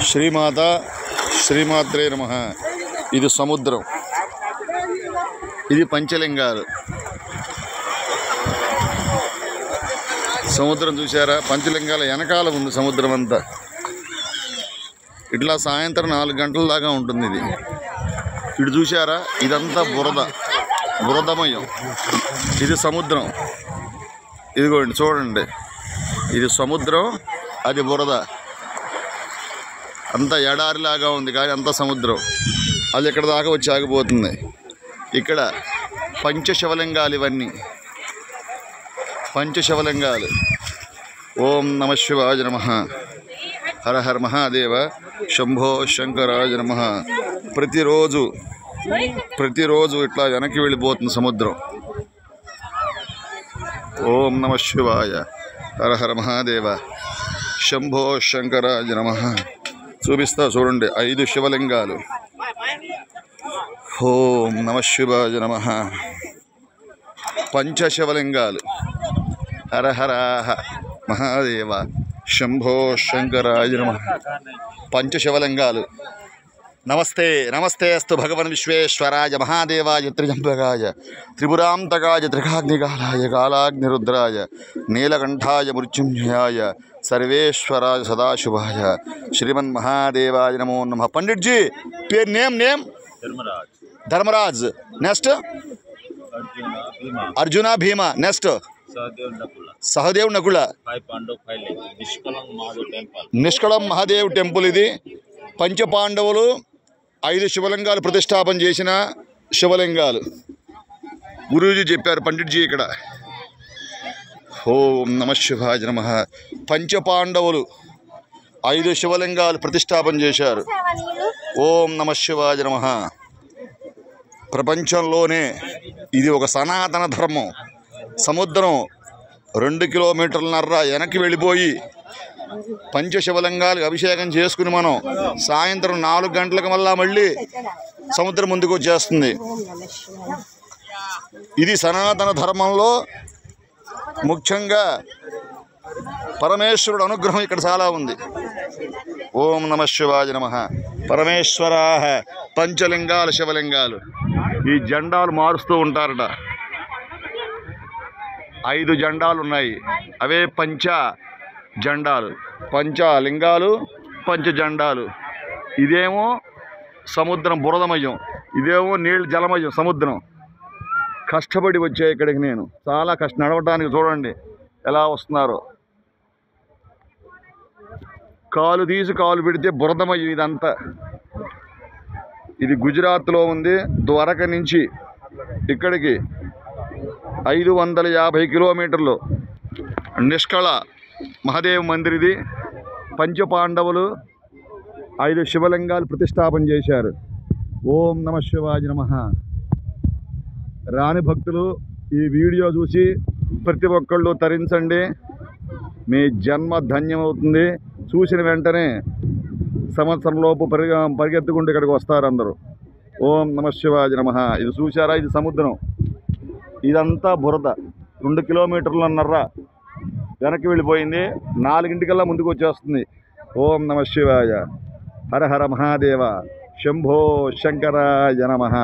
శ్రీమాత శ్రీమాత్రే నమః. ఇది సముద్రం, ఇది పంచలింగాలు. సముద్రం చూసారా? పంచలింగాల వెనకాల ఉంది సముద్రం అంతా. ఇట్లా సాయంత్రం 4 గంటల దాకా ఉంటుంది ఇది. ఇటు చూసారా? ఇదంతా బురదమయం. ఇది సముద్రం. ఇదిగోండి చూడండి, ఇది సముద్రం, అది బురద. అంత ఎడారిలాగా ఉంది కానీ అంత సముద్రం. అది ఇక్కడ దాకా వచ్చి ఆగిపోతుంది. ఇక్కడ పంచశివలింగాలు, ఇవన్నీ పంచశివలింగాలు. ఓం నమ శివాయ నమః. హర హర మహాదేవ శంభో శంకరాయ నమః. ప్రతిరోజు ఇట్లా వెనక్కి వెళ్ళిపోతుంది సముద్రం. ఓం నమ శివాయ. హర హర మహాదేవ శంభో శంకరాయ నమః. చూపిస్తా చూడండి, 5 శివలింగాలు. ఓం నమ శివాయ నమః. పంచశివలింగాలు. హర హర మహాదేవ శంభో శంకరాయ నమః. పంచశివలింగాలు. నమస్తే నమస్తే అస్తు భగవన్ విశ్వేశ్వరాయ మహాదేవాయ త్రిజంబకాయ త్రిపురాంతకాయ త్రికాగ్నికాలాయ కాలాగ్నిరుద్రాయ నీలకంఠాయ మృత్యుంజయాయ సర్వేశ్వరాయ సదాశివాయ శ్రీమన్మహాదేవాయ నమో నమః. పండిట్జీ పేరు నేమ్ ధర్మరాజ్. నెక్స్ట్ అర్జున భీమ. నెక్స్ట్ సహదేవ్ నకుల. నిష్కళం మహాదేవ్ టెంపుల్. ఇది పంచపాండవులు 5 శివలింగాలు ప్రతిష్టాపన చేసిన శివలింగాలు. గురూజీ చెప్పారు, పండిట్జీ ఇక్కడ. ఓం నమ శివాయ నమః. పంచపాండవులు 5 శివలింగాలు ప్రతిష్టాపన చేశారు. ఓం నమ శివాయ నమః. ప్రపంచంలోనే ఇది ఒక సనాతన ధర్మం. సముద్రం 2 కిలోమీటర్లన్నర వెనక్కి వెళ్ళిపోయి పంచశివలింగాలకు అభిషేకం చేసుకుని మనం సాయంత్రం 4 గంటలకు మళ్ళీ సముద్రం ముందుకు వచ్చేస్తుంది. ఇది సనాతన ధర్మంలో ముఖ్యంగా పరమేశ్వరుడు అనుగ్రహం ఇక్కడ చాలా ఉంది. ఓం నమ శివాయ నమః. పరమేశ్వరాః పంచలింగాలు శివలింగాలు. ఈ జెండాలు మారుస్తూ ఉంటారట. 5 జెండాలు ఉన్నాయి, అవే పంచ జెండాలు. పంచలింగాలు, పంచజెండాలు. ఇదేమో సముద్రం బురదమయం, ఇదేమో నీళ్ళు జలమయం సముద్రం. కష్టపడి వచ్చాయి ఇక్కడికి నేను. చాలా నడవటానికి చూడండి ఎలా వస్తున్నారో. కాలు తీసి కాలు పెడితే బురదమయం ఇదంతా. ఇది గుజరాత్లో ఉంది. ద్వారక నుంచి ఇక్కడికి 550 కిలోమీటర్లు. నిష్కళ మహాదేవ్ మందిర్ ఇది. పంచపాండవులు 5 శివలింగాలు ప్రతిష్టాపన చేశారు. ఓం నమ శివాయ నమః. రాని భక్తులు ఈ వీడియో చూసి ప్రతి ఒక్కళ్ళు తరించండి, మీ జన్మ ధన్యమవుతుంది. చూసిన వెంటనే సంవత్సరంలోపు పరిగెత్తుకుంటూ ఇక్కడికి వస్తారు అందరూ. ఓం నమ శివాయ నమః. ఇది చూసారా? ఇది సముద్రం, ఇదంతా బురద. 2 కిలోమీటర్లన్నర వెనక్కి వెళ్ళిపోయింది. 4 గంటలకల్లా ముందుకు వచ్చేస్తుంది. ఓం నమ శివాయ. హర హర మహాదేవ శంభో శంకరాయ నమః.